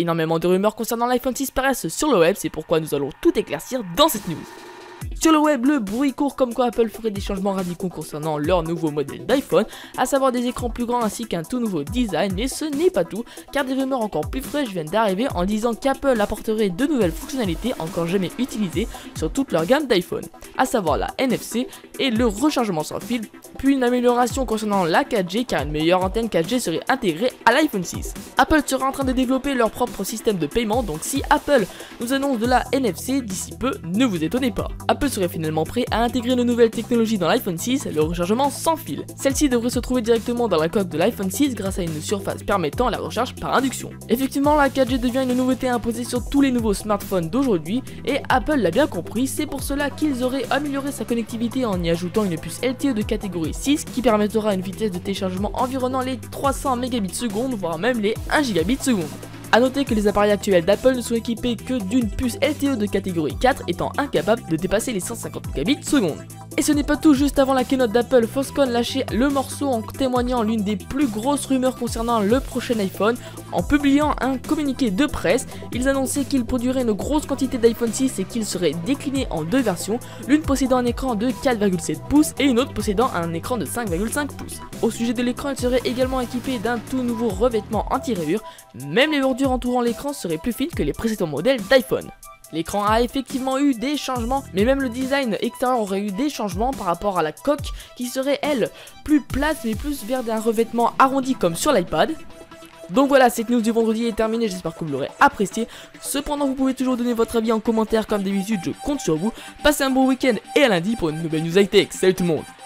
Énormément de rumeurs concernant l'iPhone 6 paraissent sur le web, c'est pourquoi nous allons tout éclaircir dans cette news. Sur le web, le bruit court comme quoi Apple ferait des changements radicaux concernant leur nouveau modèle d'iPhone, à savoir des écrans plus grands ainsi qu'un tout nouveau design, mais ce n'est pas tout, car des rumeurs encore plus fraîches viennent d'arriver en disant qu'Apple apporterait de nouvelles fonctionnalités encore jamais utilisées sur toute leur gamme d'iPhone, à savoir la NFC et le rechargement sans fil, puis une amélioration concernant la 4G car une meilleure antenne 4G serait intégrée à l'iPhone 6. Apple sera en train de développer leur propre système de paiement, donc si Apple nous annonce de la NFC d'ici peu, ne vous étonnez pas. Apple serait finalement prêt à intégrer une nouvelle technologie dans l'iPhone 6, le rechargement sans fil. Celle-ci devrait se trouver directement dans la coque de l'iPhone 6 grâce à une surface permettant la recharge par induction. Effectivement, la 4G devient une nouveauté imposée sur tous les nouveaux smartphones d'aujourd'hui et Apple l'a bien compris, c'est pour cela qu'ils auraient amélioré sa connectivité en y ajoutant une puce LTE de catégorie 6 qui permettra une vitesse de téléchargement environnant les 300 Mbps voire même les 1 Gbps. A noter que les appareils actuels d'Apple ne sont équipés que d'une puce LTE de catégorie 4 étant incapables de dépasser les 150 Mbps. Et ce n'est pas tout, juste avant la keynote d'Apple, Foxconn lâchait le morceau en témoignant l'une des plus grosses rumeurs concernant le prochain iPhone. En publiant un communiqué de presse, ils annonçaient qu'ils produiraient une grosse quantité d'iPhone 6 et qu'il serait décliné en deux versions, l'une possédant un écran de 4,7 pouces et une autre possédant un écran de 5,5 pouces. Au sujet de l'écran, il serait également équipé d'un tout nouveau revêtement anti-rayures, même les bordures entourant l'écran seraient plus fines que les précédents modèles d'iPhone. L'écran a effectivement eu des changements, mais même le design extérieur aurait eu des changements par rapport à la coque qui serait elle plus plate mais plus vers un revêtement arrondi comme sur l'iPad. Donc voilà, cette news du vendredi est terminée, j'espère que vous l'aurez appréciée. Cependant, vous pouvez toujours donner votre avis en commentaire comme d'habitude, je compte sur vous. Passez un bon week-end et à lundi pour une nouvelle news high-tech. Salut tout le monde!